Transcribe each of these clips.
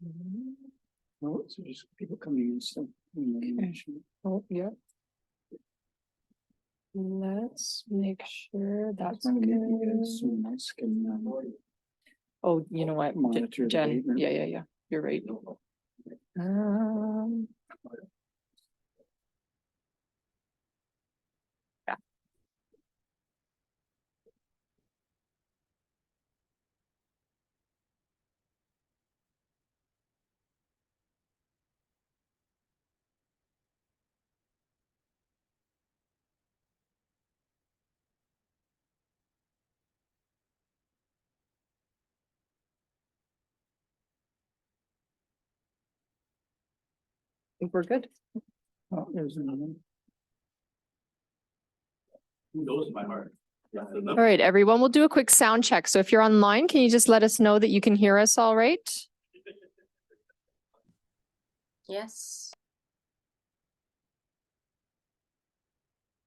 Oh, so just people coming in stuff. Oh, yeah. Let's make sure that's Someone good. else can Oh, you know what, monitor the Jen? data. Yeah. You're right. Um, yeah. I think we're good. Oh, there's another one. Goes in my heart. All right, everyone, we'll do a quick sound check. So if you're online, can you just let us know that you can hear us all right? Yes.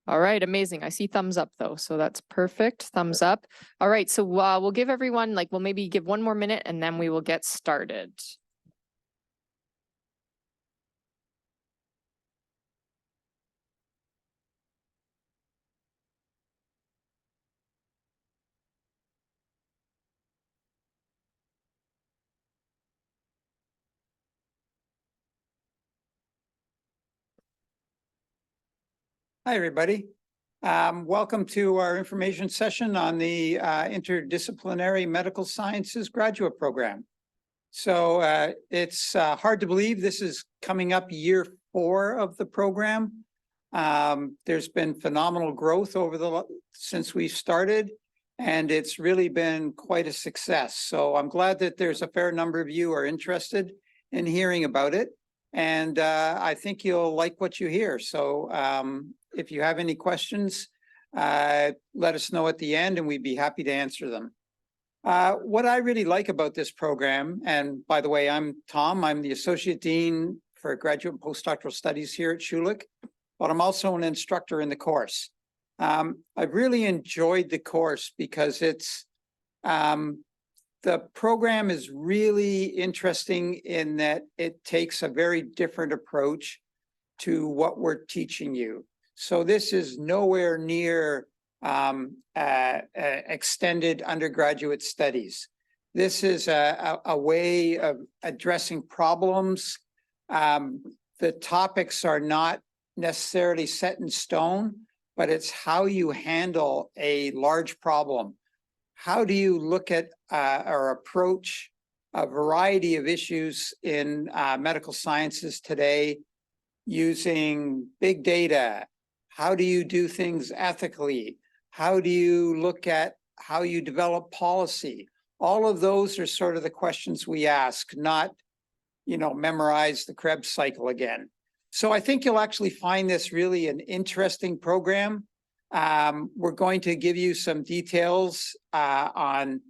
All right, amazing. I see thumbs up though, so that's perfect. Thumbs up. All right, so we'll give everyone, we'll maybe give one more minute and then we will get started. Hi, everybody. Welcome to our information session on the Interdisciplinary Medical Sciences Graduate Program. So it's hard to believe this is coming up year 4 of the program. There's been phenomenal growth since we started, and it's really been quite a success. So I'm glad that there's a fair number of you are interested in hearing about it. And I think you'll like what you hear. So if you have any questions, let us know at the end and we'd be happy to answer them. What I really like about this program, and by the way, I'm Tom, I'm the Associate Dean for Graduate and Postdoctoral Studies here at Schulich, but I'm also an instructor in the course. I've really enjoyed the course because the program is really interesting in that it takes a very different approach to what we're teaching you. So this is nowhere near extended undergraduate studies. This is a way of addressing problems. The topics are not necessarily set in stone, but it's how you handle a large problem. How do you look at or approach a variety of issues in medical sciences today using big data? How do you do things ethically? How do you look at how you develop policy? All of those are sort of the questions we ask, not, memorize the Krebs cycle again. So I think you'll actually find this really an interesting program. We're going to give you some details on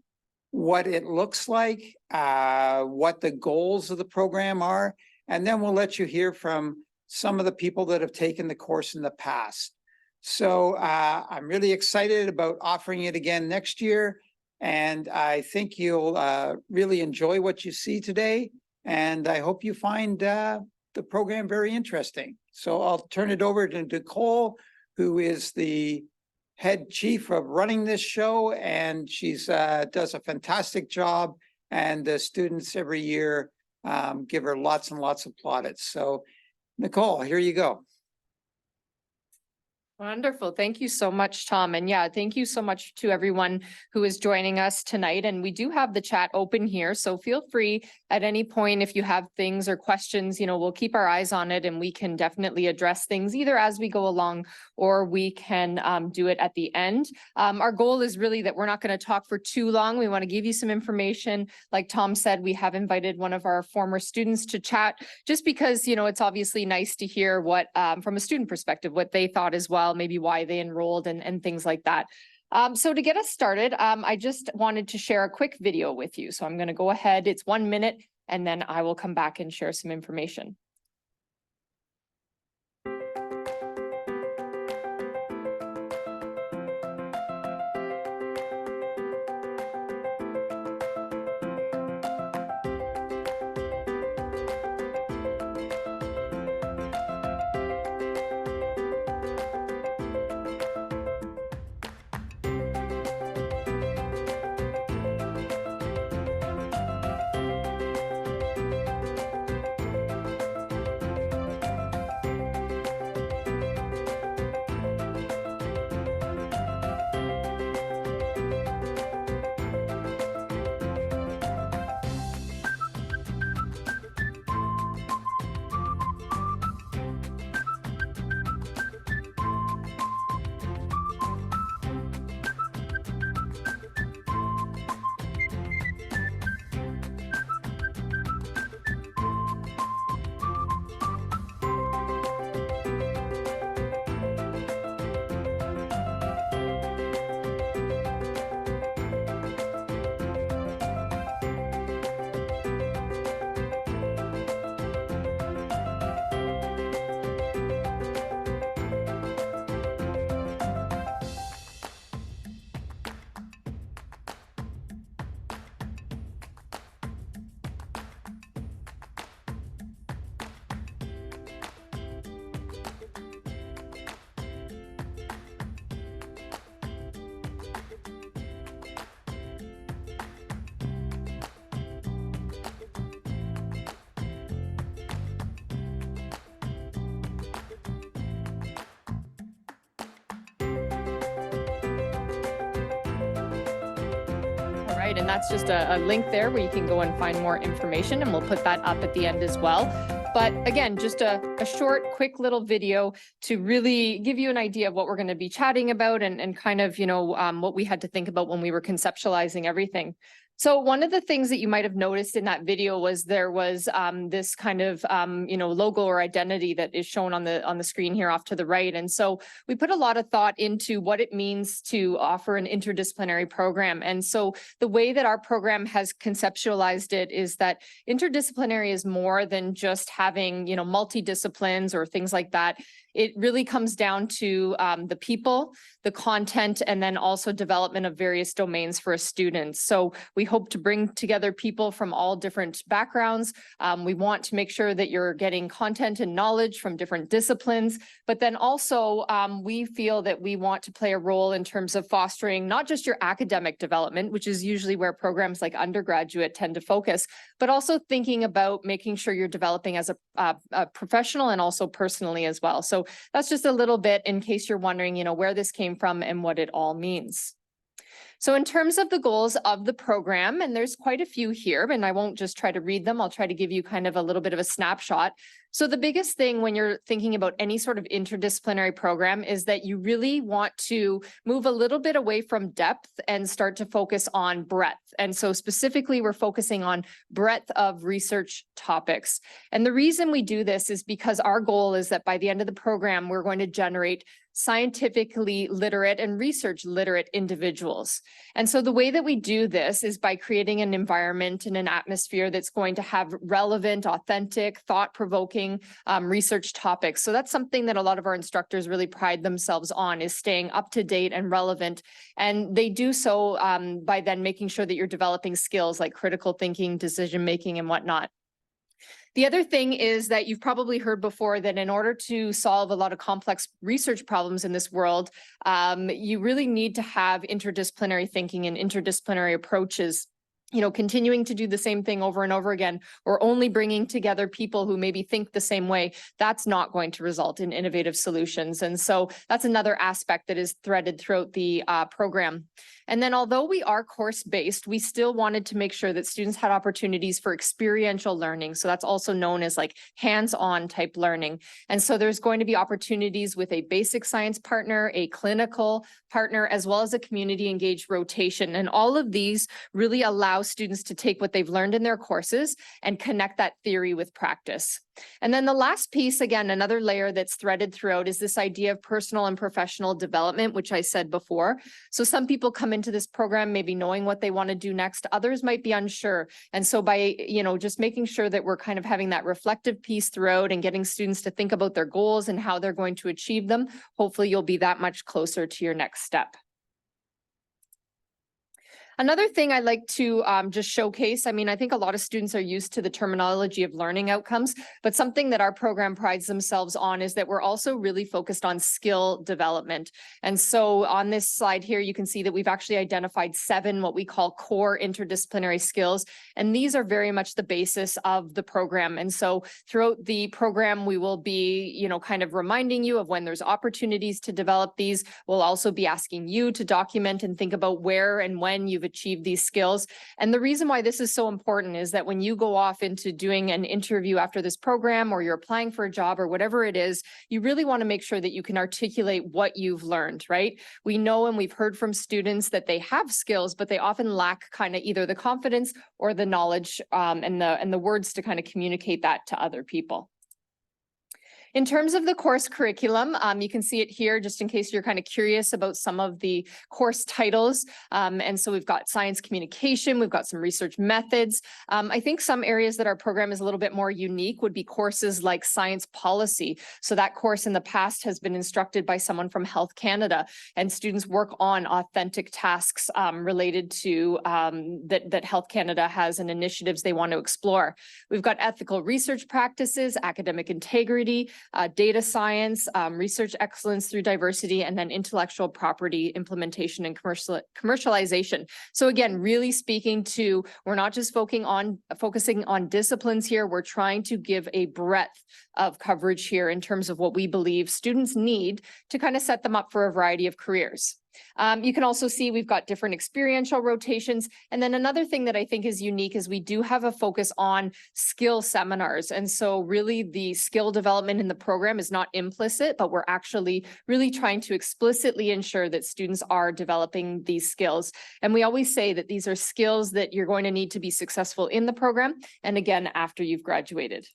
what it looks like, what the goals of the program are, and then we'll let you hear from some of the people that have taken the course in the past. So I'm really excited about offering it again next year, and I think you'll really enjoy what you see today, and I hope you find the program very interesting. So I'll turn it over to Nicole, who is the head chief of running this show, and she's does a fantastic job, and the students every year give her lots and lots of plaudits. So Nicole, here you go. Wonderful. Thank you so much, Tom. And yeah, thank you so much to everyone who is joining us tonight. And we do have the chat open here, so feel free at any point if you have things or questions, we'll keep our eyes on it and we can definitely address things either as we go along or we can do it at the end. Our goal is really that we're not going to talk for too long. We want to give you some information. Like Tom said, we have invited one of our former students to chat just because, it's obviously nice to hear what, from a student perspective, what they thought as well, maybe why they enrolled and things like that. So to get us started, I just wanted to share a quick video with you. So I'm going to go ahead. It's 1 minute, and then I will come back and share some information. website, and that's just a link there where you can go and find more information, and we'll put that up at the end as well. But again, just a short, quick little video to really give you an idea of what we're going to be chatting about and kind of, what we had to think about when we were conceptualizing everything. So one of the things that you might have noticed in that video was there was this kind of, logo or identity that is shown on the screen here off to the right. And so we put a lot of thought into what it means to offer an interdisciplinary program. And so the way that our program has conceptualized it is that interdisciplinary is more than just having, multi-disciplines or things like that. It really comes down to the people, the content, and then also development of various domains for a student. So we hope to bring together people from all different backgrounds. We want to make sure that you're getting content and knowledge from different disciplines, but then also we feel that we want to play a role in terms of fostering not just your academic development, which is usually where programs like undergraduate tend to focus, but also thinking about making sure you're developing as a professional and also personally as well. So that's just a little bit in case you're wondering, where this came from and what it all means. So in terms of the goals of the program, and there's quite a few here, and I won't just try to read them, I'll try to give you kind of a little bit of a snapshot. So the biggest thing when you're thinking about any sort of interdisciplinary program is that you really want to move a little bit away from depth and start to focus on breadth. And so specifically, we're focusing on breadth of research topics. And the reason we do this is because our goal is that by the end of the program, we're going to generate scientifically literate and research literate individuals. And so the way that we do this is by creating an environment and an atmosphere that's going to have relevant, authentic, thought-provoking research topics. So that's something that a lot of our instructors really pride themselves on, is staying up to date and relevant. And they do so by then making sure that you're developing skills like critical thinking, decision-making, and whatnot. The other thing is that you've probably heard before that in order to solve a lot of complex research problems in this world, you really need to have interdisciplinary thinking and interdisciplinary approaches. Continuing to do the same thing over and over again, or only bringing together people who maybe think the same way, that's not going to result in innovative solutions. And so that's another aspect that is threaded throughout the program. And then although we are course-based, we still wanted to make sure that students had opportunities for experiential learning. So that's also known as like hands-on type learning. And so there's going to be opportunities with a basic science partner, a clinical partner, as well as a community engaged rotation. And all of these really allow students to take what they've learned in their courses and connect that theory with practice. And then the last piece, again, another layer that's threaded throughout is this idea of personal and professional development, which I said before. So some people come into this program maybe knowing what they want to do next, others might be unsure. And so by, just making sure that we're kind of having that reflective piece throughout and getting students to think about their goals and how they're going to achieve them, hopefully you'll be that much closer to your next step. Another thing I like to just showcase, I think a lot of students are used to the terminology of learning outcomes, but something that our program prides themselves on is that we're also really focused on skill development. And so on this slide here, you can see that we've actually identified 7 what we call core interdisciplinary skills. And these are very much the basis of the program. And so throughout the program, we will be, kind of reminding you of when there's opportunities to develop these. We'll also be asking you to document and think about where and when you've achieved these skills. And the reason why this is so important is that when you go off into doing an interview after this program, or you're applying for a job or whatever it is, you really want to make sure that you can articulate what you've learned, right? We know, and we've heard from students that they have skills, but they often lack kind of either the confidence or the knowledge and the words to kind of communicate that to other people. In terms of the course curriculum, you can see it here just in case you're kind of curious about some of the course titles. And so we've got science communication, we've got some research methods. I think some areas that our program is a little bit more unique would be courses like science policy. So that course in the past has been instructed by someone from Health Canada, and students work on authentic tasks related to that Health Canada has and initiatives they want to explore. We've got ethical research practices, academic integrity, data science, research excellence through diversity, and then intellectual property implementation and commercialization. So again, really speaking to, we're not just focusing on disciplines here, we're trying to give a breadth of coverage here in terms of what we believe students need to kind of set them up for a variety of careers. You can also see we've got different experiential rotations. And then another thing that I think is unique is we do have a focus on skill seminars. And so really the skill development in the program is not implicit, but we're actually really trying to explicitly ensure that students are developing these skills. And we always say that these are skills that you're going to need to be successful in the program, and again, after you've graduated.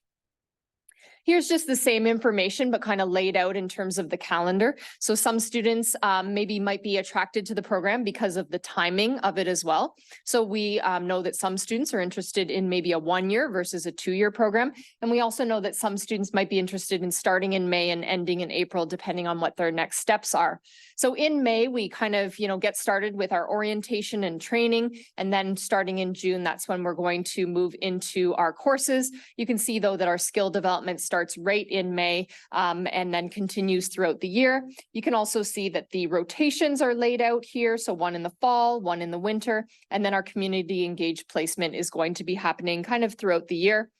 Here's just the same information, but kind of laid out in terms of the calendar. So some students maybe might be attracted to the program because of the timing of it as well. So we know that some students are interested in maybe a 1-year versus a 2-year program. And we also know that some students might be interested in starting in May and ending in April, depending on what their next steps are. So in May, we kind of, get started with our orientation and training. And then starting in June, that's when we're going to move into our courses. You can see though that our skill development starts right in May and then continues throughout the year. You can also see that the rotations are laid out here. So one in the fall, one in the winter, and then our community engaged placement is going to be happening kind of throughout the year.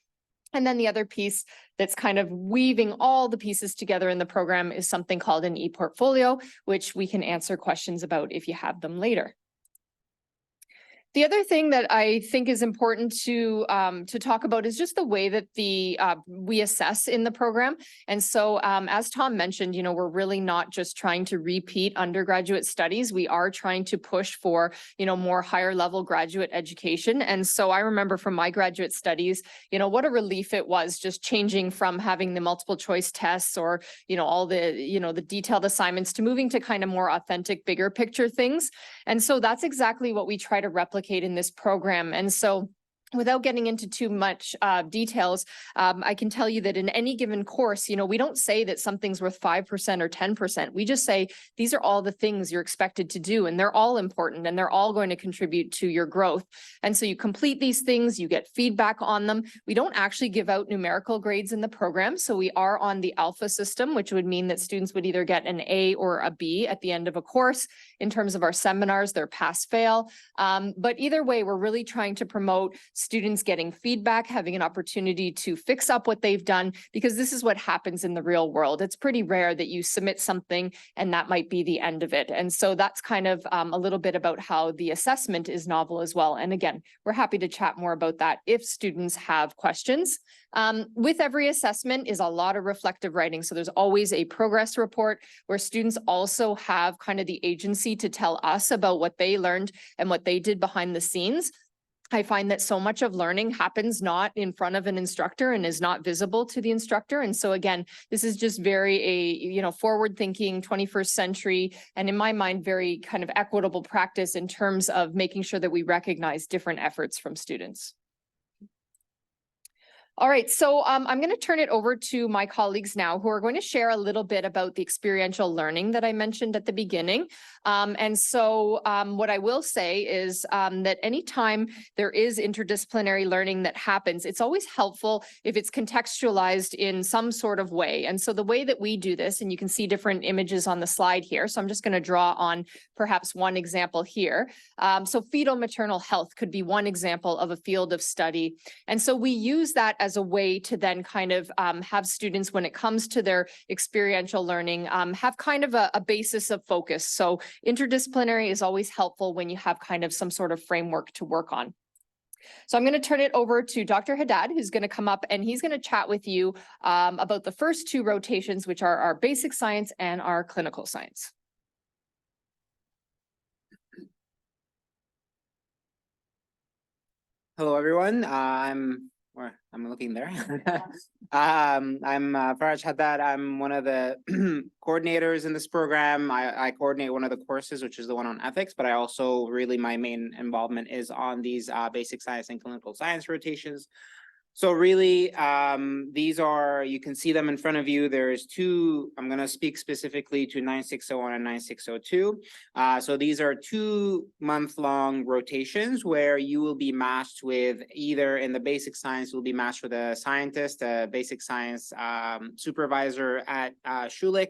And then the other piece that's kind of weaving all the pieces together in the program is something called an e-portfolio, which we can answer questions about if you have them later. The other thing that I think is important to talk about is just the way that we assess in the program. And so as Tom mentioned, we're really not just trying to repeat undergraduate studies. We are trying to push for, more higher level graduate education. And so I remember from my graduate studies, what a relief it was just changing from having the multiple choice tests or, all the, the detailed assignments to moving to kind of more authentic, bigger picture things. And so that's exactly what we try to replicate in this program. And so without getting into too much details, I can tell you that in any given course, we don't say that something's worth 5% or 10%. We just say these are all the things you're expected to do, and they're all important, and they're all going to contribute to your growth. And so you complete these things, you get feedback on them. We don't actually give out numerical grades in the program. So we are on the alpha system, which would mean that students would either get an A or a B at the end of a course. In terms of our seminars, they're pass-fail. But either way, we're really trying to promote students getting feedback, having an opportunity to fix up what they've done, because this is what happens in the real world. It's pretty rare that you submit something and that might be the end of it. And so that's kind of a little bit about how the assessment is novel as well. And again, we're happy to chat more about that if students have questions. With every assessment is a lot of reflective writing. So there's always a progress report where students also have kind of the agency to tell us about what they learned and what they did behind the scenes. I find that so much of learning happens not in front of an instructor and is not visible to the instructor. And so again, this is just very forward thinking 21st century, and in my mind, very kind of equitable practice in terms of making sure that we recognize different efforts from students. All right, so I'm going to turn it over to my colleagues now who are going to share a little bit about the experiential learning that I mentioned at the beginning. And so what I will say is that anytime there is interdisciplinary learning that happens, it's always helpful if it's contextualized in some sort of way. And so the way that we do this, and you can see different images on the slide here, so I'm just going to draw on perhaps one example here. So fetal maternal health could be one example of a field of study. And so we use that as a way to then kind of have students, when it comes to their experiential learning, have kind of a basis of focus. So interdisciplinary is always helpful when you have kind of some sort of framework to work on. So I'm going to turn it over to Dr. Haddad, who's going to come up and he's going to chat with you about the first two rotations, which are our basic science and our clinical science. Hello, everyone. I'm looking there. I'm Faraj Haddad. I'm one of the coordinators in this program. I coordinate one of the courses, which is the one on ethics, but I also my main involvement is on these basic science and clinical science rotations. So really, these are, you can see them in front of you. There's two, I'm going to speak specifically to 9601 and 9602. So these are 2-month-long rotations where you will be matched with either in the basic science, you'll be matched with a scientist, a basic science supervisor at Schulich,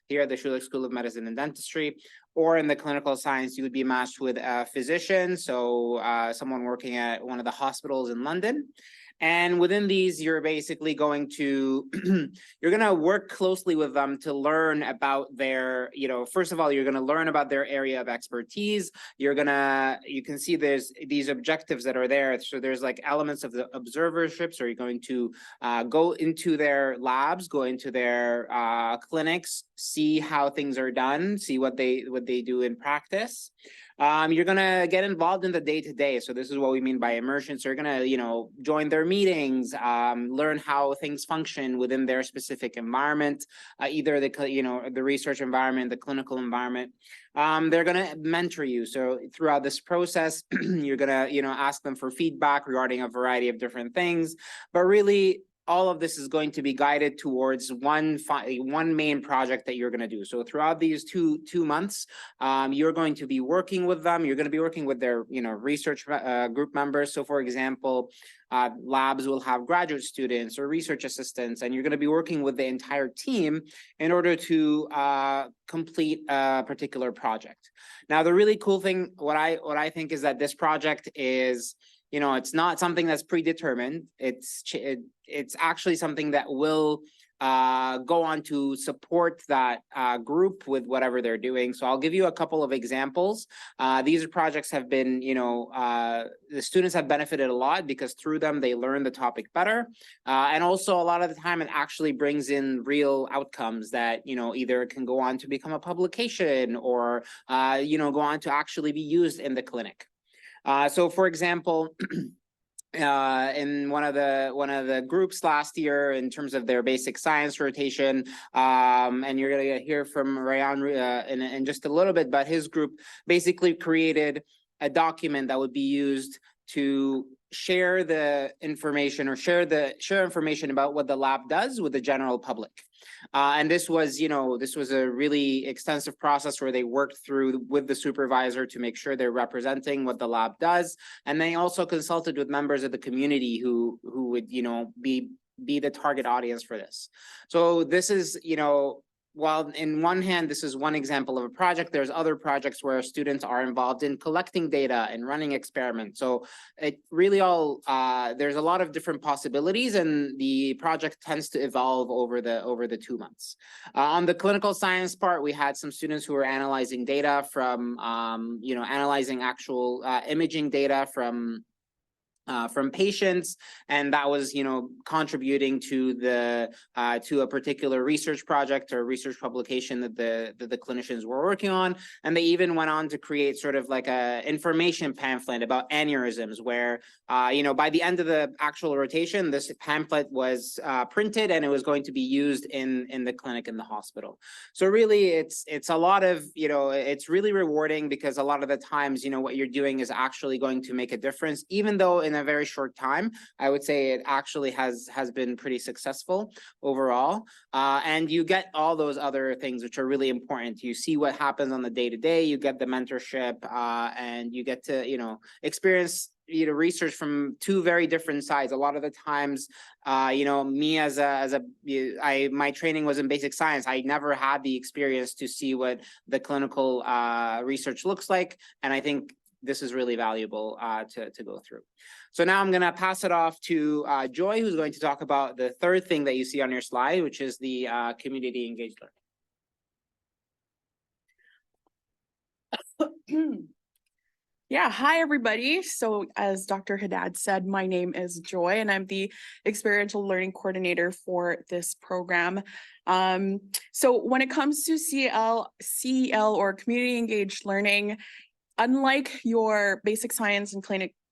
here at the Schulich School of Medicine and Dentistry, or in the clinical science, you would be matched with a physician, so someone working at one of the hospitals in London. And within these, you're basically going to, you're going to work closely with them to learn about their, first of all, you're going to learn about their area of expertise. You can see there's these objectives that are there. So there's like elements of the observership. So you're going to go into their labs, go into their clinics, see how things are done, see what they do in practice. You're gonna get involved in the day-to-day. So this is what we mean by immersion. So you're gonna, join their meetings, learn how things function within their specific environment, either the research environment, the clinical environment. They're gonna mentor you. So throughout this process, you're gonna, ask them for feedback regarding a variety of different things, but really, all of this is going to be guided towards one main project that you're going to do. So throughout these two months, you're going to be working with them. You're going to be working with their, research group members. So for example, labs will have graduate students or research assistants, and you're going to be working with the entire team in order to complete a particular project. Now, the really cool thing, what I think is that this project is, it's not something that's predetermined. It's actually something that will go on to support that group with whatever they're doing. So I'll give you a couple of examples. These projects have been, the students have benefited a lot because through them, they learn the topic better. And also a lot of the time it actually brings in real outcomes that, either can go on to become a publication or, go on to actually be used in the clinic. So for example, in one of the groups last year in terms of their basic science rotation, and you're going to hear from Rayan in just a little bit, but his group basically created a document that would be used to share the information or share information about what the lab does with the general public. And this was a really extensive process where they worked through with the supervisor to make sure they're representing what the lab does. And they also consulted with members of the community who would, be the target audience for this. So this is, while in one hand, this is one example of a project, there's other projects where students are involved in collecting data and running experiments. So it really there's a lot of different possibilities, and the project tends to evolve over the 2 months. On the clinical science part, we had some students who were analyzing data from, analyzing actual imaging data from patients, and that was contributing to a particular research project or research publication that the clinicians were working on. And they even went on to create sort of like a information pamphlet about aneurysms, where by the end of the actual rotation, this pamphlet was printed and it was going to be used in the clinic in the hospital. So really it's a lot of it's really rewarding, because a lot of the times what you're doing is actually going to make a difference, even though in a very short time. I would say it actually has been pretty successful overall. And you get all those other things which are really important. You see what happens on the day-to-day, you get the mentorship, and you get to, experience research from two very different sides. A lot of the times, me my training was in basic science. I never had the experience to see what the clinical research looks like. And I think this is really valuable to go through. So now I'm going to pass it off to Joy, who's going to talk about the third thing that you see on your slide, which is the community engaged learning. Yeah, hi everybody. So as Dr. Haddad said, my name is Joy and I'm the experiential learning coordinator for this program. So when it comes to CEL or community engaged learning, unlike your basic science and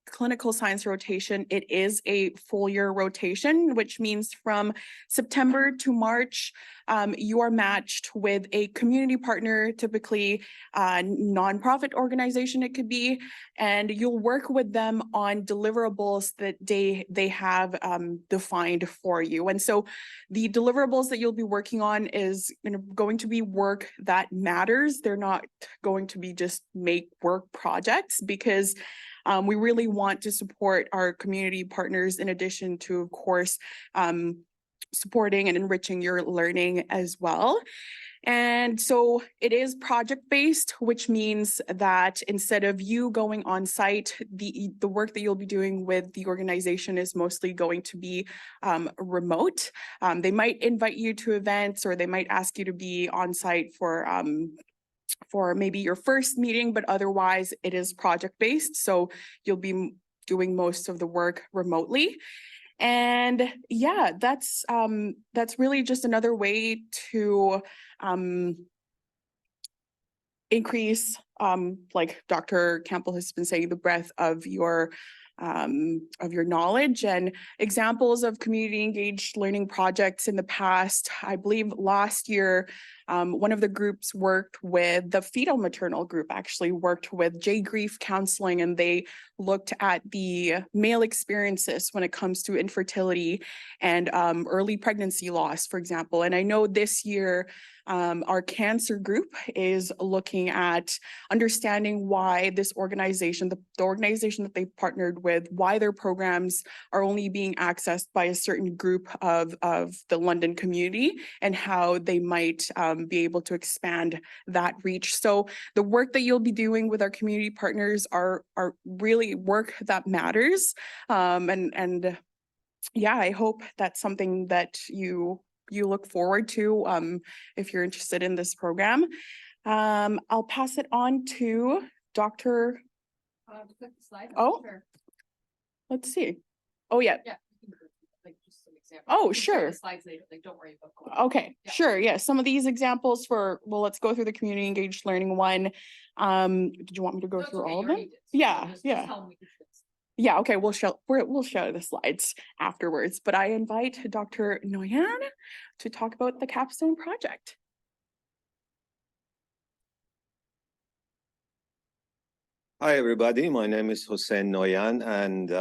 clinical science rotation, it is a full year rotation, which means from September to March, you are matched with a community partner, typically a nonprofit organization it could be, and you'll work with them on deliverables that they have defined for you. And so the deliverables that you'll be working on is going to be work that matters. They're not going to be just make work projects, because we really want to support our community partners in addition to, of course, supporting and enriching your learning as well. And so it is project-based, which means that instead of you going on site, the work that you'll be doing with the organization is mostly going to be remote. They might invite you to events, or they might ask you to be on site for maybe your first meeting, but otherwise it is project-based. So you'll be doing most of the work remotely. And yeah, that's really just another way to increase, like Dr. Campbell has been saying, the breadth of your knowledge. And examples of community engaged learning projects in the past, I believe last year, one of the groups worked with the fetal maternal group, actually worked with J-Grief counseling, and they looked at the male experiences when it comes to infertility and early pregnancy loss, for example. And I know this year, our cancer group is looking at understanding why this organization, the organization that they partnered with, why their programs are only being accessed by a certain group of the London community, and how they might be able to expand that reach. So the work that you'll be doing with our community partners are really work that matters. And yeah, I hope that's something that you look forward to if you're interested in this program. I'll pass it on to Dr. Oh. Let's see. Oh, yeah. Yeah. Like just some examples. Oh, You can share sure. the slides later, like don't worry about going. Okay, Yeah. sure. Yeah, some of these examples well, let's go through the community engaged learning one. Did you want me to go No, it's through okay, all you of them? already did, so Yeah, just yeah. tell them we can do this. Yeah, okay, we'll show the slides afterwards, but I invite Dr. Noyan to talk about the capstone project. Hi, everybody. My name is Hussein Noyan, and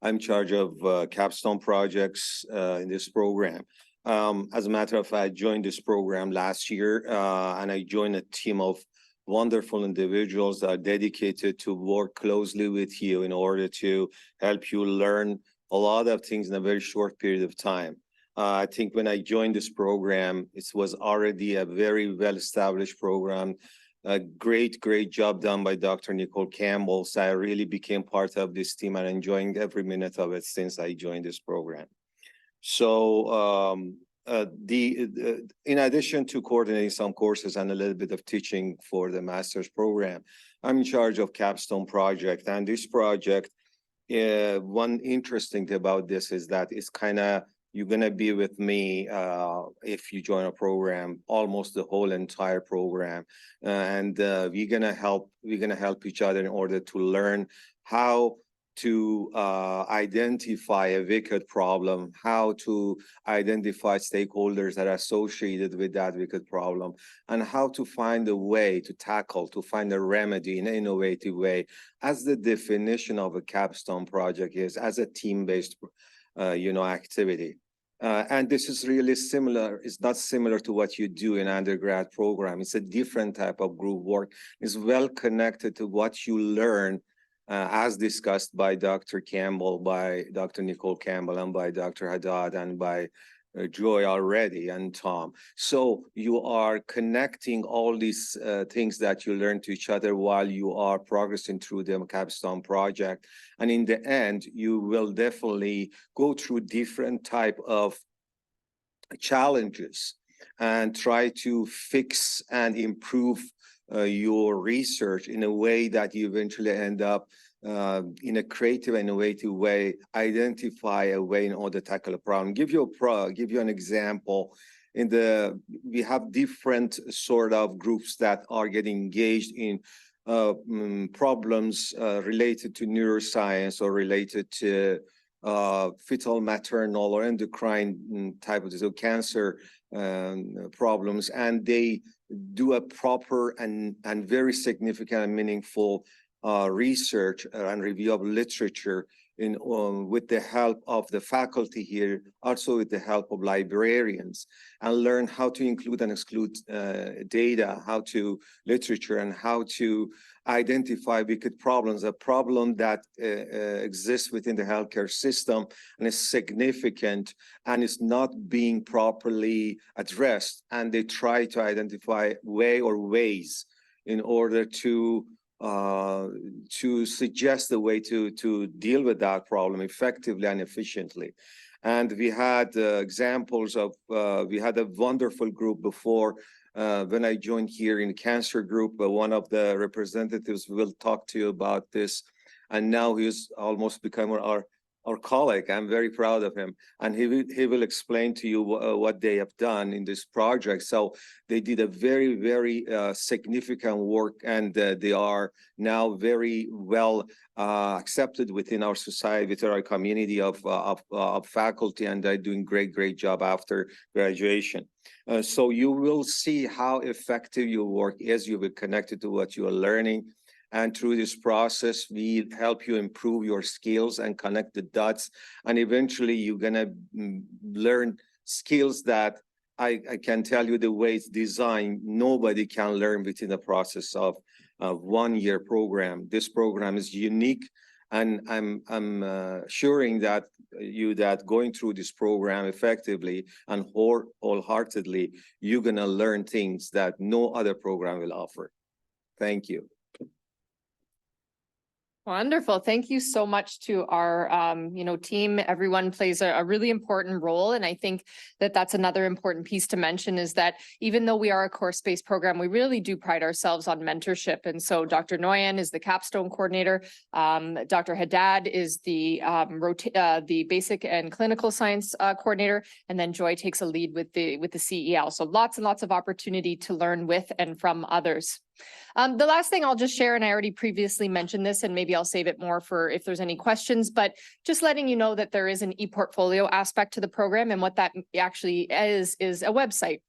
I'm in charge of capstone projects in this program. As a matter of fact, I joined this program last year, and I joined a team of wonderful individuals that are dedicated to work closely with you in order to help you learn a lot of things in a very short period of time. I think when I joined this program, it was already a very well-established program. A great job done by Dr. Nicole Campbell. So I really became part of this team and enjoying every minute of it since I joined this program. So in addition to coordinating some courses and a little bit of teaching for the master's program, I'm in charge of capstone project. And this project, one interesting thing about this is that it's kind of, you're going to be with me if you join a program, almost the whole entire program. And we're going to help each other in order to learn how to identify a wicked problem, how to identify stakeholders that are associated with that wicked problem, and how to find a way to tackle, to find a remedy in an innovative way, as the definition of a capstone project is, as a team-based activity. And this is really similar. It's not similar to what you do in undergrad program. It's a different type of group work. It's well connected to what you learn as discussed by Dr. Campbell, by Dr. Nicole Campbell, and by Dr. Haddad, and by Joy already, and Tom. So you are connecting all these things that you learn to each other while you are progressing through the capstone project. And in the end, you will definitely go through different type of challenges and try to fix and improve your research in a way that you eventually end up in a creative, innovative way, identify a way in order to tackle a problem. Give you an example. We have different sort of groups that are getting engaged in problems related to neuroscience or related to fetal maternal or endocrine type of disease, cancer problems, and they do a proper and very significant and meaningful research and review of literature with the help of the faculty here, also with the help of librarians, and learn how to include and exclude data, how to literature, and how to identify wicked problems, a problem that exists within the healthcare system and is significant and is not being properly addressed. And they try to identify ways in order to suggest a way to deal with that problem effectively and efficiently. And we had examples of, we had a wonderful group before when I joined here in cancer group. One of the representatives will talk to you about this. And now he's almost become our colleague. I'm very proud of him. And he will explain to you what they have done in this project. So they did a very, very significant work, and they are now very well accepted within our society, within our community of faculty, and they're doing great job after graduation. So you will see how effective your work is. You will be connected to what you are learning. And through this process, we help you improve your skills and connect the dots. And eventually you're gonna learn skills that I can tell you the way it's designed, nobody can learn within the process of a 1-year program. This program is unique. And I'm assuring that going through this program effectively and wholeheartedly, you're gonna learn things that no other program will offer. Thank you. Wonderful. Thank you so much to our, team. Everyone plays a really important role. And I think that that's another important piece to mention is that even though we are a course-based program, we really do pride ourselves on mentorship. And so Dr. Noyan is the capstone coordinator. Dr. Haddad is the basic and clinical science coordinator. And then Joy takes a lead with the CEL. So lots and lots of opportunity to learn with and from others. The last thing I'll just share, and I already previously mentioned this, and maybe I'll save it more for if there's any questions, but just letting you know that there is an e-portfolio aspect to the program, and what that actually is a website.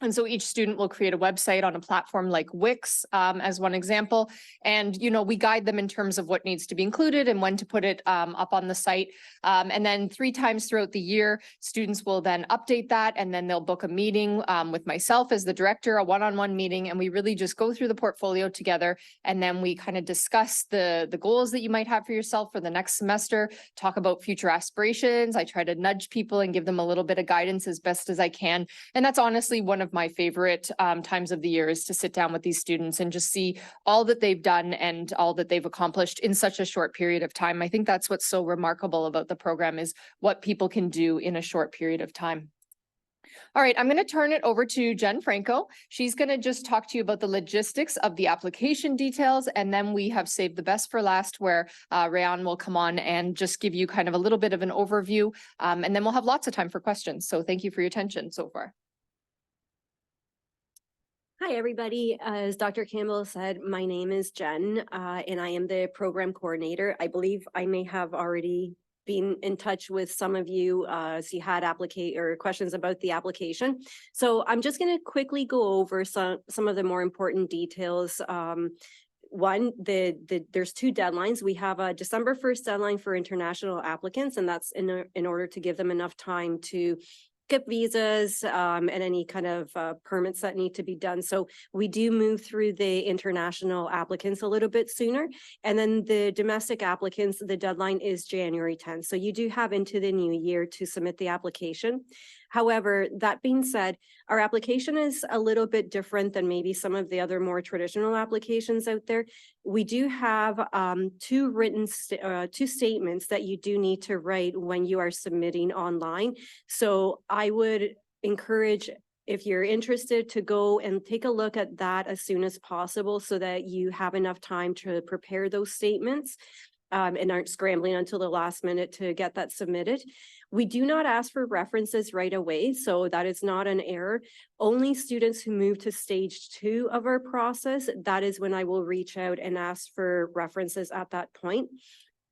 And so each student will create a website on a platform like Wix, as one example. And, we guide them in terms of what needs to be included and when to put it up on the site. And then 3 times throughout the year, students will then update that, and then they'll book a meeting with myself as the director, a one-on-one meeting. And we really just go through the portfolio together. And then we kind of discuss the goals that you might have for yourself for the next semester, talk about future aspirations. I try to nudge people and give them a little bit of guidance as best as I can. And that's honestly one of my favorite times of the year, is to sit down with these students and just see all that they've done and all that they've accomplished in such a short period of time. I think that's what's so remarkable about the program, is what people can do in a short period of time. All right, I'm going to turn it over to Jen Franco. She's going to just talk to you about the logistics of the application details. And then we have saved the best for last, where Rayan will come on and just give you kind of a little bit of an overview. And then we'll have lots of time for questions. So thank you for your attention so far. Hi, everybody. As Dr. Campbell said, my name is Jen, and I am the program coordinator. I believe I may have already been in touch with some of you as you had questions about the application. So I'm just going to quickly go over some of the more important details. One, there's 2 deadlines. We have a December 1st deadline for international applicants, and that's in order to give them enough time to get visas and any kind of permits that need to be done. So we do move through the international applicants a little bit sooner. And then the domestic applicants, the deadline is January 10th. So you do have into the new year to submit the application. However, that being said, our application is a little bit different than maybe some of the other more traditional applications out there. We do have 2 statements that you do need to write when you are submitting online. So I would encourage, if you're interested, to go and take a look at that as soon as possible, so that you have enough time to prepare those statements and aren't scrambling until the last minute to get that submitted. We do not ask for references right away, so that is not an error. Only students who move to stage 2 of our process, that is when I will reach out and ask for references at that point.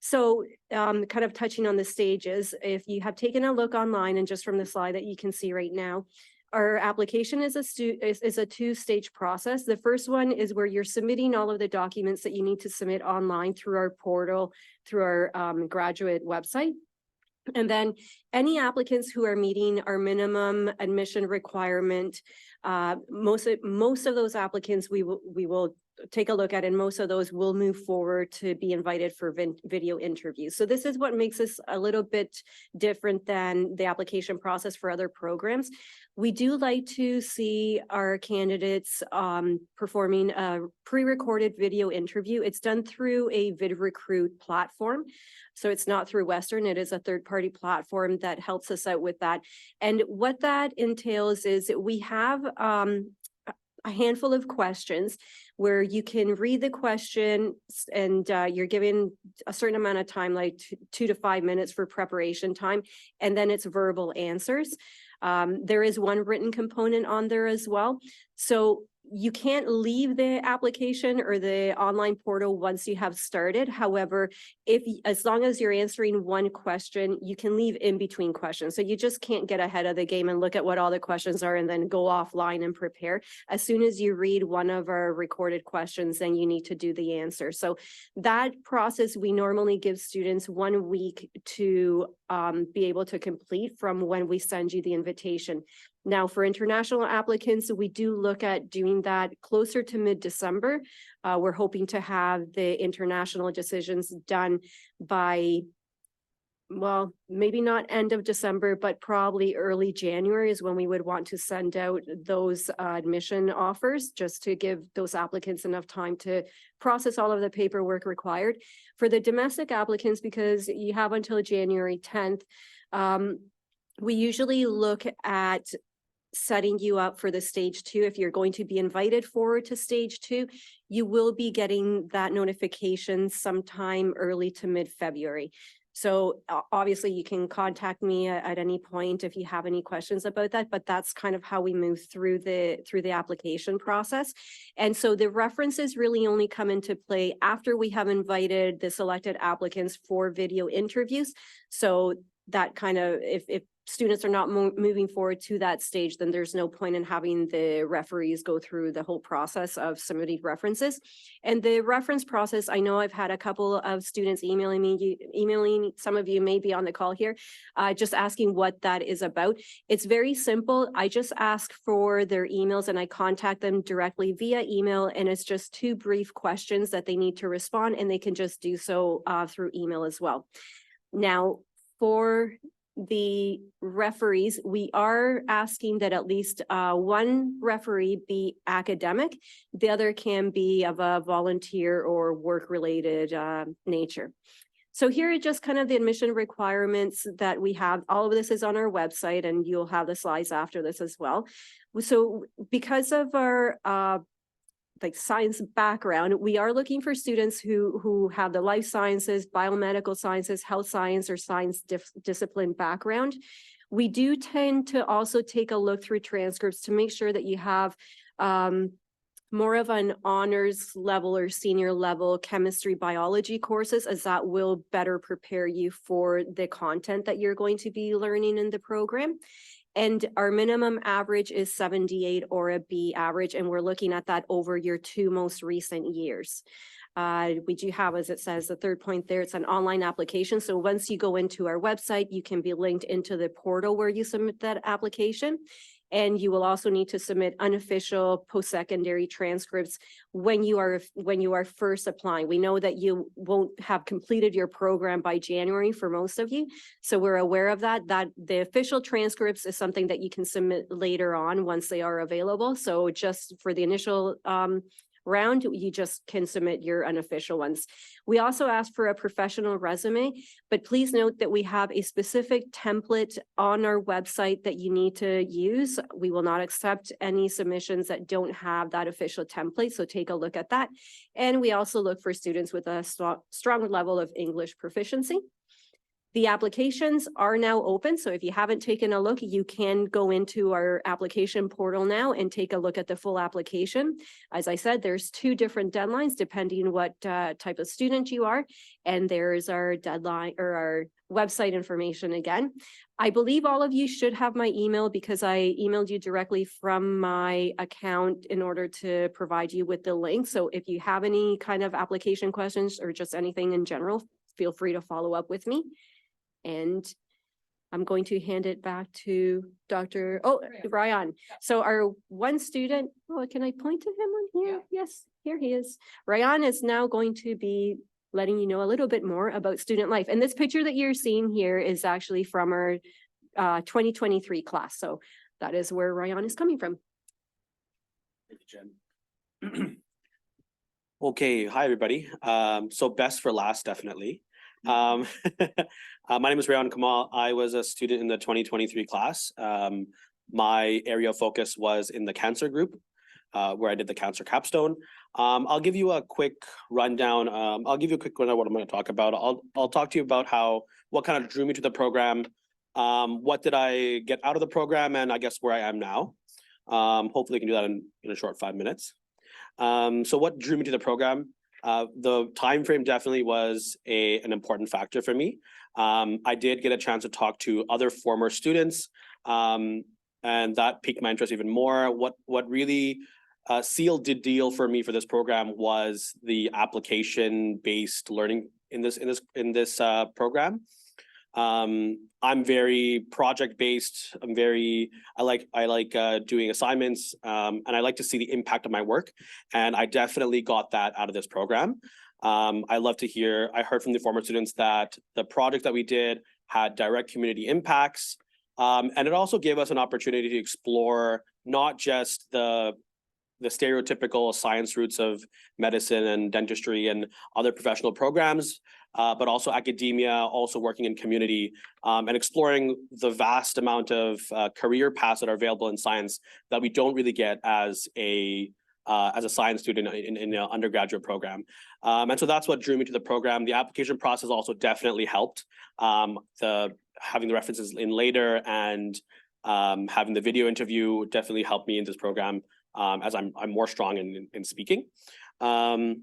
So kind of touching on the stages, if you have taken a look online, and just from the slide that you can see right now, Our application is a two-stage process. The first one is where you're submitting all of the documents that you need to submit online through our portal, through our graduate website. And then any applicants who are meeting our minimum admission requirement, most of those applicants we will take a look at, and most of those will move forward to be invited for video interviews. So this is what makes us a little bit different than the application process for other programs. We do like to see our candidates performing a pre-recorded video interview. It's done through a VidRecruit platform. So it's not through Western, it is a third-party platform that helps us out with that. And what that entails is we have a handful of questions where you can read the question and you're given a certain amount of time, like 2 to 5 minutes for preparation time, and then it's verbal answers. There is one written component on there as well. So you can't leave the application or the online portal once you have started. However, as long as you're answering one question, you can leave in between questions. So you just can't get ahead of the game and look at what all the questions are and then go offline and prepare. As soon as you read one of our recorded questions, then you need to do the answer. So that process, we normally give students 1 week to be able to complete from when we send you the invitation. Now, for international applicants, we do look at doing that closer to mid-December. We're hoping to have the international decisions done by, well, maybe not end of December, but probably early January is when we would want to send out those admission offers, just to give those applicants enough time to process all of the paperwork required. For the domestic applicants, because you have until January 10th, we usually look at setting you up for the stage 2. If you're going to be invited forward to stage 2, you will be getting that notification sometime early to mid-February. So obviously you can contact me at any point if you have any questions about that, but that's kind of how we move through the application process. And so the references really only come into play after we have invited the selected applicants for video interviews. So that kind of, if students are not moving forward to that stage, then there's no point in having the referees go through the whole process of submitting references. And the reference process, I know I've had a couple of students emailing, some of you may be on the call here, just asking what that is about. It's very simple. I just ask for their emails and I contact them directly via email, and it's just 2 brief questions that they need to respond, and they can just do so through email as well. Now, for the referees, we are asking that at least one referee be academic. The other can be of a volunteer or work-related nature. So here are just kind of the admission requirements that we have. All of this is on our website, and you'll have the slides after this as well. So because of our science background, we are looking for students who have the life sciences, biomedical sciences, health science, or science discipline background. We do tend to also take a look through transcripts to make sure that you have more of an honors level or senior level chemistry, biology courses, as that will better prepare you for the content that you're going to be learning in the program. And our minimum average is 78 or a B average, and we're looking at that over your 2 most recent years. We do have, as it says, the third point there, it's an online application. So once you go into our website, you can be linked into the portal where you submit that application. And you will also need to submit unofficial post-secondary transcripts when you are first applying. We know that you won't have completed your program by January for most of you, so we're aware of that. That the official transcripts is something that you can submit later on once they are available. So just for the initial round, you just can submit your unofficial ones. We also ask for a professional resume, but please note that we have a specific template on our website that you need to use. We will not accept any submissions that don't have that official template, so take a look at that. And we also look for students with a strong level of English proficiency. The applications are now open, so if you haven't taken a look, you can go into our application portal now and take a look at the full application. As I said, there's 2 different deadlines depending what type of student you are, and there's our deadline or our website information again. I believe all of you should have my email because I emailed you directly from my account in order to provide you with the link. So if you have any kind of application questions or just anything in general, feel free to follow up with me. And I'm going to hand it back to Ryan. So our one student, can I point to him on here? Yes, here he is. Ryan is now going to be letting you know a little bit more about student life. And this picture that you're seeing here is actually from our 2023 class. So that is where Ryan is coming from. Thank you, Jen. Okay, hi, everybody. So best for last, definitely. My name is Rayon Kamal. I was a student in the 2023 class. My area of focus was in the cancer group, where I did the cancer capstone. I'll give you a quick rundown. I'll give you a quick rundown of what I'm going to talk about. I'll talk to you about what kind of drew me to the program, what did I get out of the program, and I guess where I am now. Hopefully I can do that in a short 5 minutes. So what drew me to the program? The time frame definitely was an important factor for me. I did get a chance to talk to other former students, and that piqued my interest even more. What really sealed the deal for me for this program was the application-based learning in this program. I'm very project-based. I like doing assignments, and I like to see the impact of my work. And I definitely got that out of this program. I heard from the former students that the project that we did had direct community impacts. And it also gave us an opportunity to explore not just the stereotypical science roots of medicine and dentistry and other professional programs, but also academia, also working in community, and exploring the vast amount of career paths that are available in science that we don't really get as a science student in an undergraduate program. And so that's what drew me to the program. The application process also definitely helped. Having the references in later and having the video interview definitely helped me in this program, as I'm more strong in speaking. And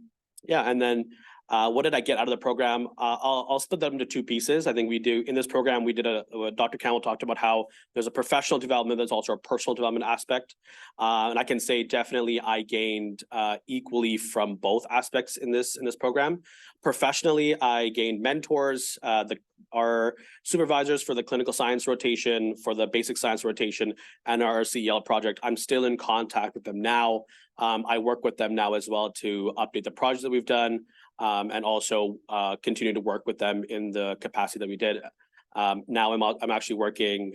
then what did I get out of the program? I'll split that into 2 pieces. I think in this program, we did Dr. Campbell talked about how there's a professional development, there's also a personal development aspect. And I can say definitely I gained equally from both aspects in this program. Professionally, I gained mentors, our supervisors for the clinical science rotation, for the basic science rotation, and our CEL project. I'm still in contact with them now. I work with them now as well to update the projects that we've done, and also continue to work with them in the capacity that we did. Now I'm actually working,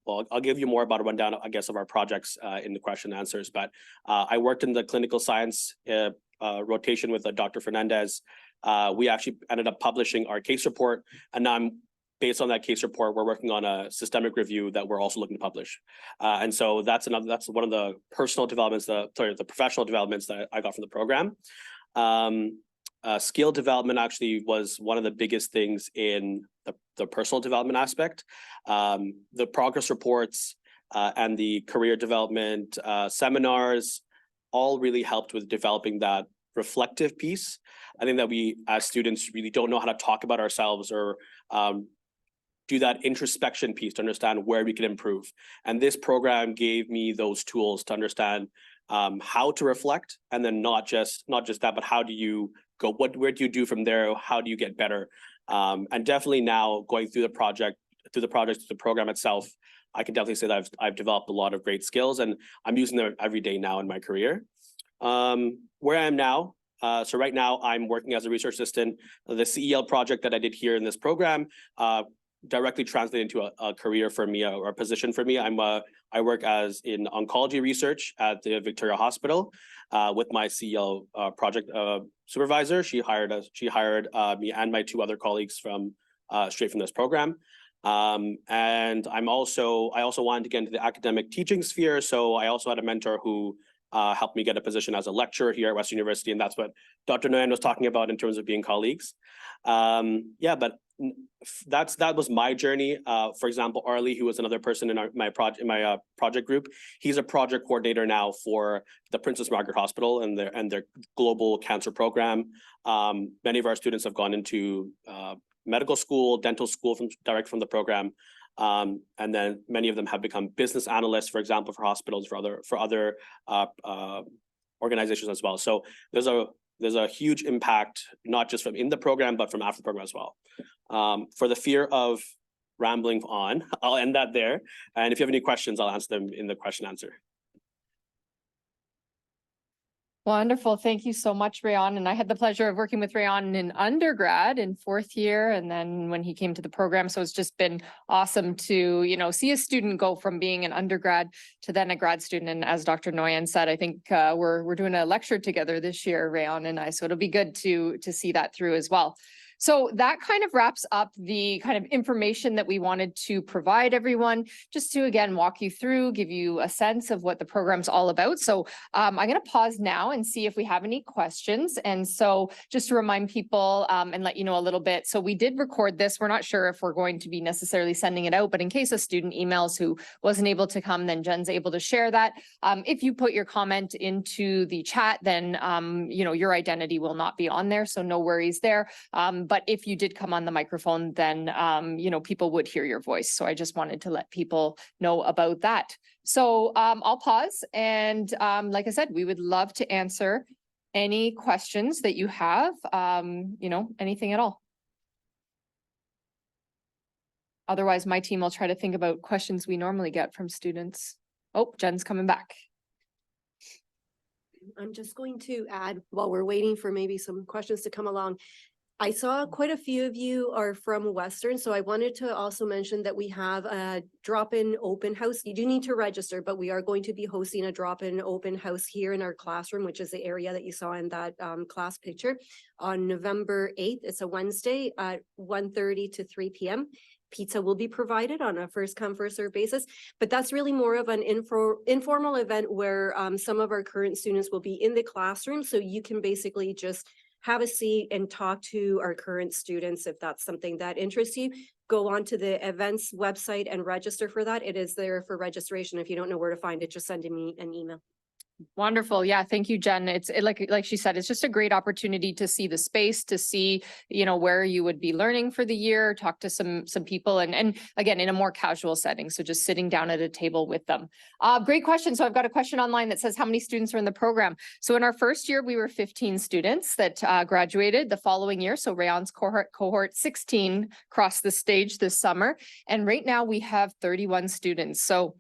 I'll give you more about a rundown, I guess, of our projects in the question and answers, but I worked in the clinical science rotation with Dr. Fernandez. We actually ended up publishing our case report, and now based on that case report, we're working on a systemic review that we're also looking to publish. And so that's one of the personal developments, the professional developments that I got from the program. Skill development actually was one of the biggest things in the personal development aspect. The progress reports and the career development seminars all really helped with developing that reflective piece. I think that we as students really don't know how to talk about ourselves or do that introspection piece to understand where we can improve. And this program gave me those tools to understand how to reflect, and then not just that, but how do you go, where do you do from there? How do you get better? And definitely now going through the program itself, I can definitely say that I've developed a lot of great skills, and I'm using them every day now in my career. Where I am now, so right now I'm working as a research assistant. The CEL project that I did here in this program directly translated into a career for me, or a position for me. I work in oncology research at the Victoria Hospital with my CEL project supervisor. She hired me and my 2 other colleagues straight from this program. And I also wanted to get into the academic teaching sphere. So I also had a mentor who helped me get a position as a lecturer here at Western University. And that's what Dr. Nguyen was talking about in terms of being colleagues. But that was my journey. For example, Arlie, who was another person in my project group, he's a project coordinator now for the Princess Margaret Hospital and their global cancer program. Many of our students have gone into medical school, dental school direct from the program. And then many of them have become business analysts, for example, for hospitals, for other organizations as well. So there's a huge impact, not just from in the program, but from after the program as well. For the fear of rambling on, I'll end that there. And if you have any questions, I'll answer them in the question answer. Wonderful. Thank you so much, Rayon. And I had the pleasure of working with Rayon in undergrad in 4th year. And then when he came to the program, so it's just been awesome to, see a student go from being an undergrad to then a grad student. And as Dr. Noyan said, I think we're doing a lecture together this year, Rayon and I, so it'll be good to see that through as well. So that kind of wraps up the kind of information that we wanted to provide everyone, just to again walk you through, give you a sense of what the program's all about. So I'm going to pause now and see if we have any questions. And so just to remind people and let you know a little bit. So we did record this. We're not sure if we're going to be necessarily sending it out, but in case a student emails who wasn't able to come, then Jen's able to share that. If you put your comment into the chat, then your identity will not be on there. So no worries there. But if you did come on the microphone, then, people would hear your voice. So I just wanted to let people know about that. So I'll pause. And like I said, we would love to answer any questions that you have, anything at all. Otherwise, my team will try to think about questions we normally get from students. Oh, Jen's coming back. I'm just going to add, while we're waiting for maybe some questions to come along, I saw quite a few of you are from Western, so I wanted to also mention that we have a drop-in open house. You do need to register, but we are going to be hosting a drop-in open house here in our classroom, which is the area that you saw in that class picture, on November 8th. It's a Wednesday at 1:30 to 3 p.m. Pizza will be provided on a first come, first served basis, but that's really more of an informal event where some of our current students will be in the classroom, so you can basically just have a seat and talk to our current students. If that's something that interests you, go onto the events website and register for that. It is there for registration. If you don't know where to find it, just send me an email. Wonderful. Yeah. Thank you, Jen. It's like she said, it's just a great opportunity to see the space, to see, where you would be learning for the year, talk to some people and again, in a more casual setting. So just sitting down at a table with them. Great question. So I've got a question online that says, how many students are in the program? So in our first year, we were 15 students that graduated the following year. So Rayon's cohort 16 crossed the stage this summer. And right now we have 31 students. So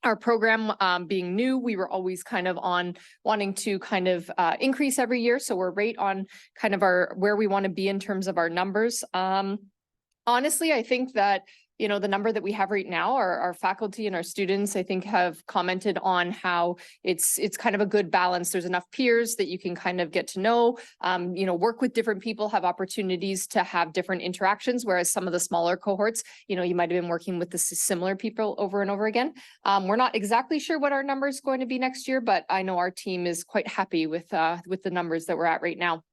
our program being new, we were always kind of on wanting to kind of increase every year. So we're right on kind of where we want to be in terms of our numbers. Honestly, I think that, the number that we have right now, our faculty and our students, I think, have commented on how it's kind of a good balance. There's enough peers that you can kind of get to know, work with different people, have opportunities to have different interactions, whereas some of the smaller cohorts, you might have been working with the similar people over and over again. We're not exactly sure what our number is going to be next year, but I know our team is quite happy with the numbers that we're at right now.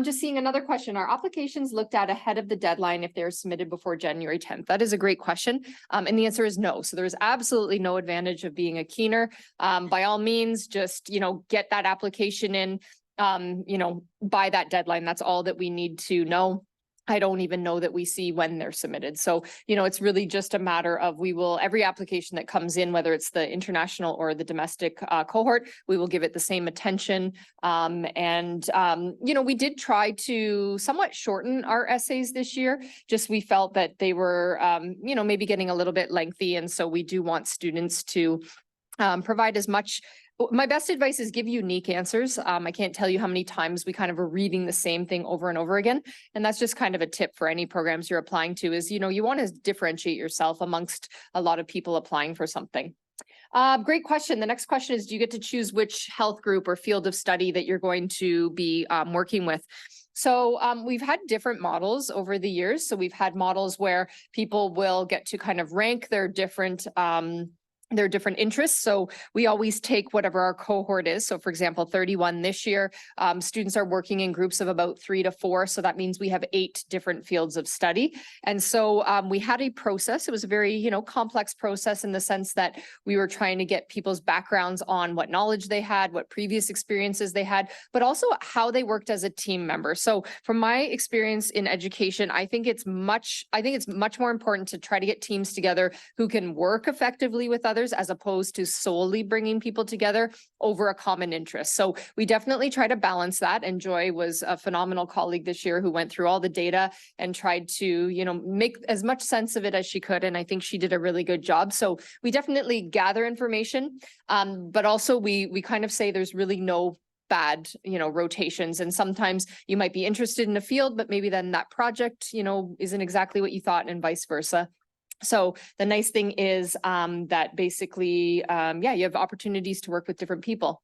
Just seeing another question. Are applications looked at ahead of the deadline if they're submitted before January 10th? That is a great question. And the answer is no. So there's absolutely no advantage of being a keener. By all means, just, get that application in, by that deadline. That's all that we need to know. I don't even know that we see when they're submitted. So, it's really just a matter of every application that comes in, whether it's the international or the domestic cohort, we will give it the same attention. We did try to somewhat shorten our essays this year. Just we felt that they were, maybe getting a little bit lengthy. And so we do want students to provide as much. My best advice is give unique answers. I can't tell you how many times we kind of are reading the same thing over and over again. And that's just kind of a tip for any programs you're applying to is, you want to differentiate yourself amongst a lot of people applying for something. Great question. The next question is, do you get to choose which health group or field of study that you're going to be working with? So we've had different models over the years. So we've had models where people will get to kind of rank their different their different interests. So we always take whatever our cohort is. So for example, 31 this year, students are working in groups of about 3 to 4. So that means we have 8 different fields of study. And so we had a process. It was a very, complex process in the sense that we were trying to get people's backgrounds on what knowledge they had, what previous experiences they had, but also how they worked as a team member. So from my experience in education, I think it's much more important to try to get teams together who can work effectively with others, as opposed to solely bringing people together over a common interest. So we definitely try to balance that. And Joy was a phenomenal colleague this year who went through all the data and tried to, make as much sense of it as she could. And I think she did a really good job. So we definitely gather information, but also we kind of say there's really no bad, rotations. And sometimes you might be interested in a field, but maybe then that project, isn't exactly what you thought, and vice versa. So the nice thing is that basically, you have opportunities to work with different people.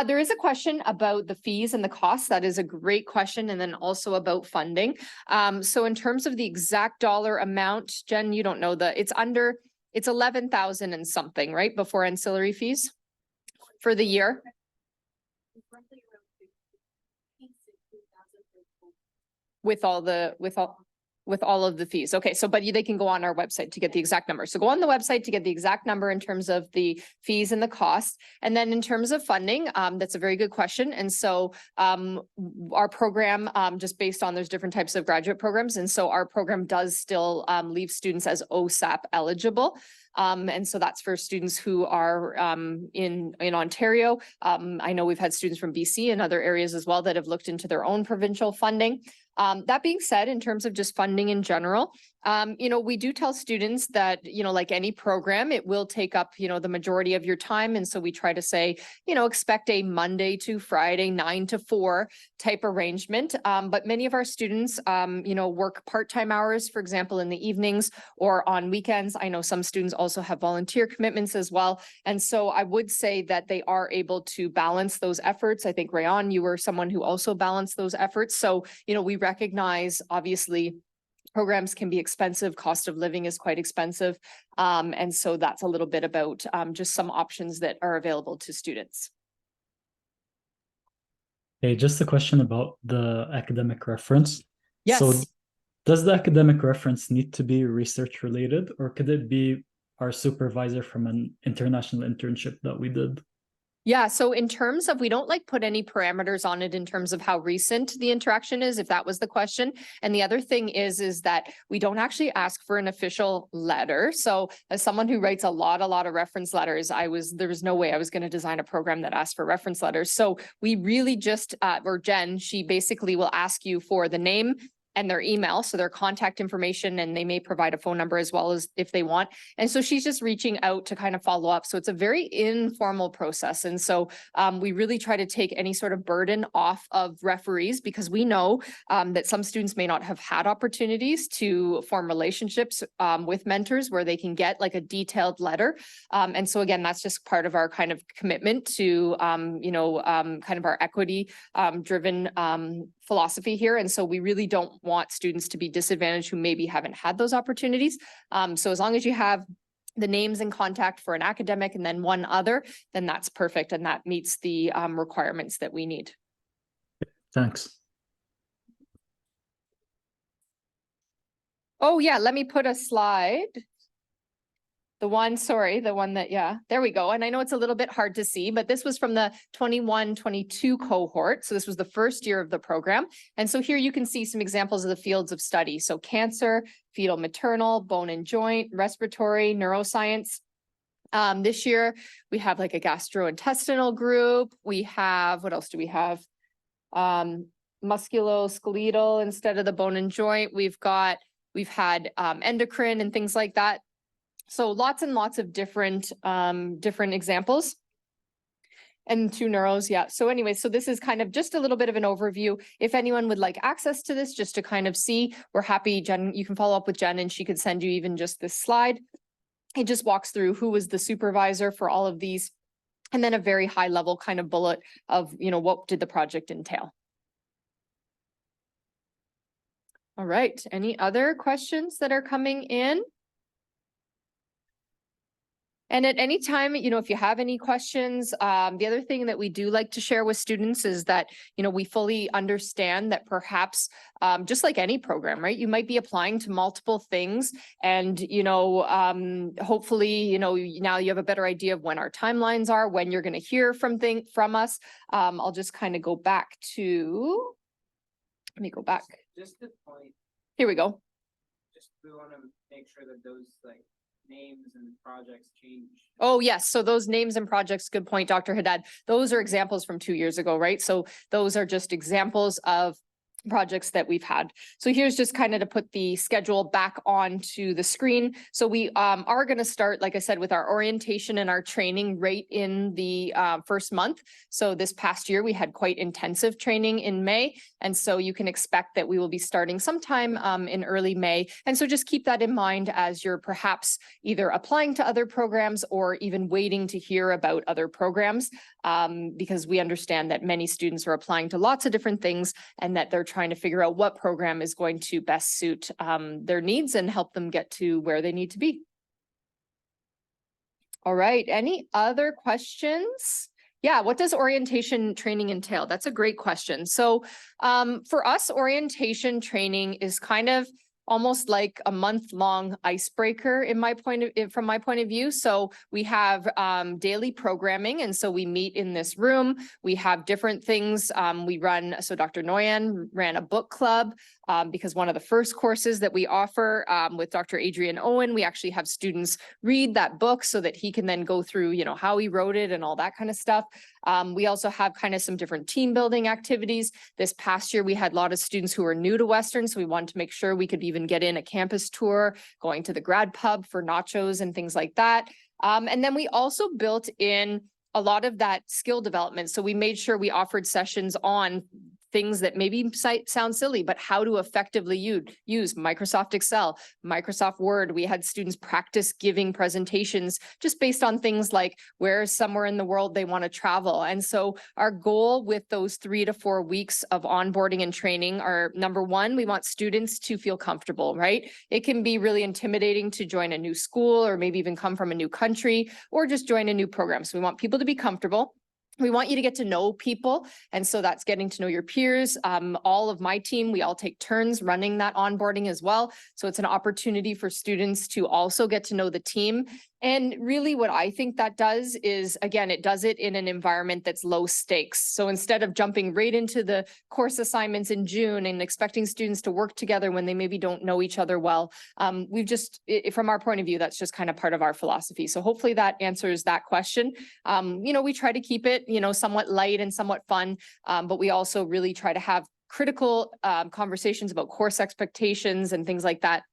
There is a question about the fees and the costs. That is a great question. And then also about funding. So in terms of the exact dollar amount, Jen, you don't know it's 11,000 and something, right? Before ancillary fees for the year. With all of the fees. Okay, so but they can go on our website to get the exact number. So go on the website to get the exact number in terms of the fees and the cost. And then in terms of funding, that's a very good question. And so our program, just based on there's different types of graduate programs. And so our program does still leave students as OSAP eligible. And so that's for students who are in Ontario. I know we've had students from BC and other areas as well that have looked into their own provincial funding. That being said, in terms of just funding in general, we do tell students that, like any program, it will take up, the majority of your time. And so we try to say, expect a Monday to Friday, 9 to 4 type arrangement. But many of our students, work part-time hours, for example, in the evenings or on weekends. I know some students also have volunteer commitments as well. And so I would say that they are able to balance those efforts. I think, Rayon, you were someone who also balanced those efforts. So, we recognize, obviously, programs can be expensive. Cost of living is quite expensive. And so that's a little bit about just some options that are available to students. Hey, just a question about the academic reference. Yes. So does the academic reference need to be research related, or could it be our supervisor from an international internship that we did? Yeah, so in terms of, we don't put any parameters on it in terms of how recent the interaction is, if that was the question. And the other thing is that we don't actually ask for an official letter. So as someone who writes a lot of reference letters, there was no way I was going to design a program that asked for reference letters. So we really just, or Jen, she basically will ask you for the name and their email, so their contact information, and they may provide a phone number as well as if they want. And so she's just reaching out to kind of follow up. So it's a very informal process. And so we really try to take any sort of burden off of referees, because we know that some students may not have had opportunities to form relationships with mentors where they can get a detailed letter. And so again, that's just part of our kind of commitment to, kind of our equity driven philosophy here. And so we really don't want students to be disadvantaged who maybe haven't had those opportunities. So as long as you have the names and contact for an academic and then one other, then that's perfect. And that meets the requirements that we need. Thanks. Oh yeah, let me put a slide. The one that, there we go. And I know it's a little bit hard to see, but this was from the 21-22 cohort. So this was the first year of the program. And so here you can see some examples of the fields of study. So cancer, fetal maternal, bone and joint, respiratory, neuroscience. This year we have a gastrointestinal group. We have, what else do we have? Musculoskeletal instead of the bone and joint. We've had endocrine and things like that. So lots and lots of different examples. And 2 neuros, yeah. So anyway, so this is kind of just a little bit of an overview. If anyone would like access to this just to kind of see, we're happy. Jen, you can follow up with Jen and she could send you even just this slide. It just walks through who was the supervisor for all of these, and then a very high level kind of bullet of, what did the project entail. All right, any other questions that are coming in? And at any time, if you have any questions, the other thing that we do like to share with students is that, we fully understand that perhaps, just like any program, right? You might be applying to multiple things and, hopefully, now you have a better idea of when our timelines are, when you're going to hear from us. I'll just kind of go back to, let me go back. Just the point, Here we go. just we want to make sure that those like names and projects change. Oh, yes. So those names and projects, good point, Dr. Haddad. Those are examples from 2 years ago, right? So those are just examples of projects that we've had. So here's just kind of to put the schedule back onto the screen. So we are going to start, like I said, with our orientation and our training right in the first month. So this past year, we had quite intensive training in May. And so you can expect that we will be starting sometime in early May. And so just keep that in mind as you're perhaps either applying to other programs or even waiting to hear about other programs, because we understand that many students are applying to lots of different things and that they're trying to figure out what program is going to best suit their needs and help them get to where they need to be. All right, any other questions? Yeah, what does orientation training entail? That's a great question. So for us, orientation training is kind of almost like a month-long icebreaker from my point of view. So we have daily programming, and so we meet in this room. We have different things we run. So Dr. Noyan ran a book club because one of the first courses that we offer with Dr. Adrian Owen, we actually have students read that book so that he can then go through, how he wrote it and all that kind of stuff. We also have kind of some different team building activities. This past year, we had a lot of students who are new to Western, so we wanted to make sure we could even get in a campus tour, going to the grad pub for nachos and things like that. And then we also built in a lot of that skill development. So we made sure we offered sessions on things that maybe sound silly, but how to effectively use Microsoft Excel, Microsoft Word. We had students practice giving presentations just based on things like where somewhere in the world they want to travel. And so our goal with those 3 to 4 weeks of onboarding and training are, number one, we want students to feel comfortable, right? It can be really intimidating to join a new school or maybe even come from a new country or just join a new program. So we want people to be comfortable. We want you to get to know people. And so that's getting to know your peers. All of my team, we all take turns running that onboarding as well. So it's an opportunity for students to also get to know the team. And really what I think that does is, again, it does it in an environment that's low stakes. So instead of jumping right into the course assignments in June and expecting students to work together when they maybe don't know each other well, we've just, from our point of view, that's just kind of part of our philosophy. So hopefully that answers that question. We try to keep it, somewhat light and somewhat fun, but we also really try to have critical conversations about course expectations and things like that,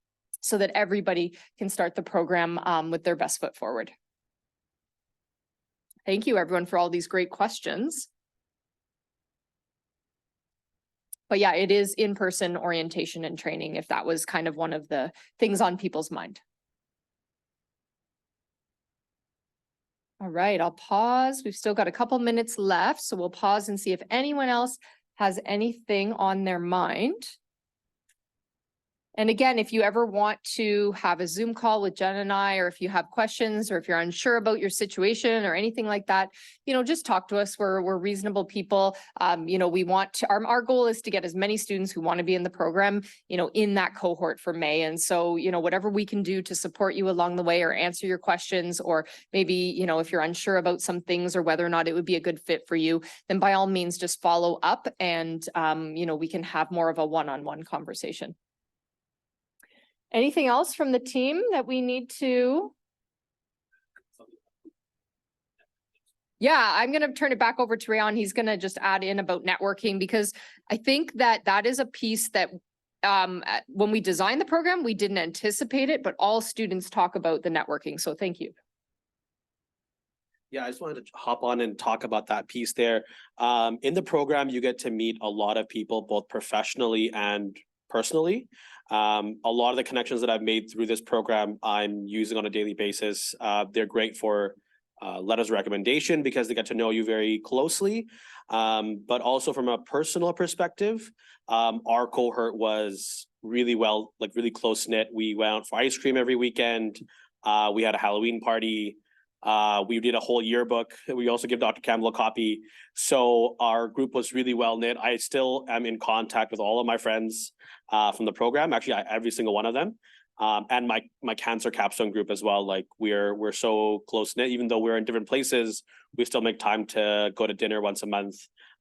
so that everybody can start the program with their best foot forward. Thank you, everyone, for all these great questions. But yeah, it is in-person orientation and training, if that was kind of one of the things on people's mind. All right, I'll pause. We've still got a couple minutes left, so we'll pause and see if anyone else has anything on their mind. And again, if you ever want to have a Zoom call with Jen and I, or if you have questions, or if you're unsure about your situation or anything like that, just talk to us. We're reasonable people. We want to, our goal is to get as many students who want to be in the program, in that cohort for May. And so, whatever we can do to support you along the way or answer your questions, or maybe, if you're unsure about some things or whether or not it would be a good fit for you, then by all means, just follow up and, we can have more of a one-on-one conversation. Anything else from the team that we need to? Yeah, I'm going to turn it back over to Rayon. He's going to just add in about networking, because I think that is a piece that when we designed the program, we didn't anticipate it, but all students talk about the networking. So thank you. Yeah, I just wanted to hop on and talk about that piece there. In the program, you get to meet a lot of people, both professionally and personally. A lot of the connections that I've made through this program, I'm using on a daily basis. They're great for letters of recommendation because they get to know you very closely. But also from a personal perspective, our cohort was really really close knit. We went out for ice cream every weekend. We had a Halloween party. We did a whole yearbook. We also give Dr. Campbell a copy. So our group was really well knit. I still am in contact with all of my friends from the program, actually every single one of them. And my cancer capstone group as well. Like we're so close knit, even though we're in different places, we still make time to go to dinner once a month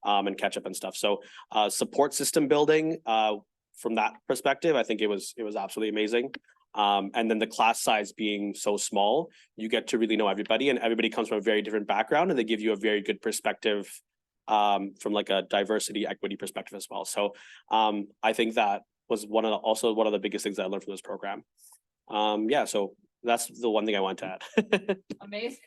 and catch up and stuff. So support system building from that perspective, I think it was absolutely amazing. And then the class size being so small, you get to really know everybody, and everybody comes from a very different background, and they give you a very good perspective from like a diversity, equity perspective as well. So I think that was one of the biggest things I learned from this program. Yeah, so that's the one thing I want to add. Amazing.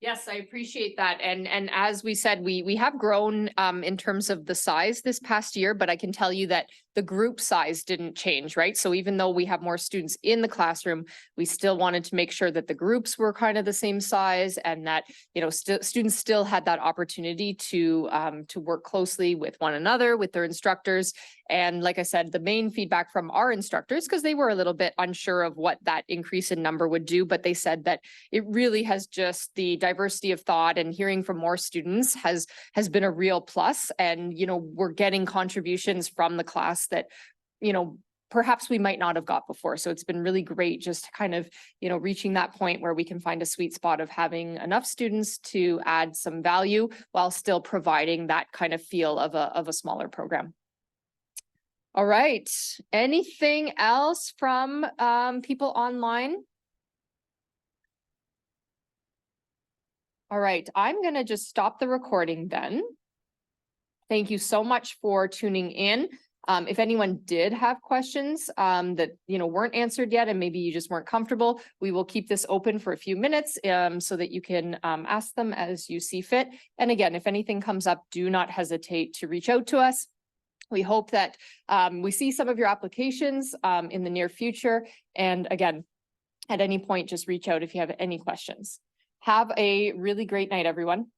Yes, I appreciate that. And as we said, we have grown in terms of the size this past year, but I can tell you that the group size didn't change, right? So even though we have more students in the classroom, we still wanted to make sure that the groups were kind of the same size, and that, you know, students still had that opportunity to work closely with one another, with their instructors. And like I said, the main feedback from our instructors, because they were a little bit unsure of what that increase in number would do, but they said that it really has just the diversity of thought and hearing from more students has been a real plus. And, you know, we're getting contributions from the class that, you know, perhaps we might not have got before. So it's been really great just kind of, you know, reaching that point where we can find a sweet spot of having enough students to add some value while still providing that kind of feel of a smaller program. All right. Anything else from people online? All right, I'm going to just stop the recording then. Thank you so much for tuning in. If anyone did have questions that, you know, weren't answered yet, and maybe you just weren't comfortable, we will keep this open for a few minutes so that you can ask them as you see fit. And again, if anything comes up, do not hesitate to reach out to us. We hope that we see some of your applications in the near future. And again, at any point, just reach out if you have any questions. Have a really great night, everyone.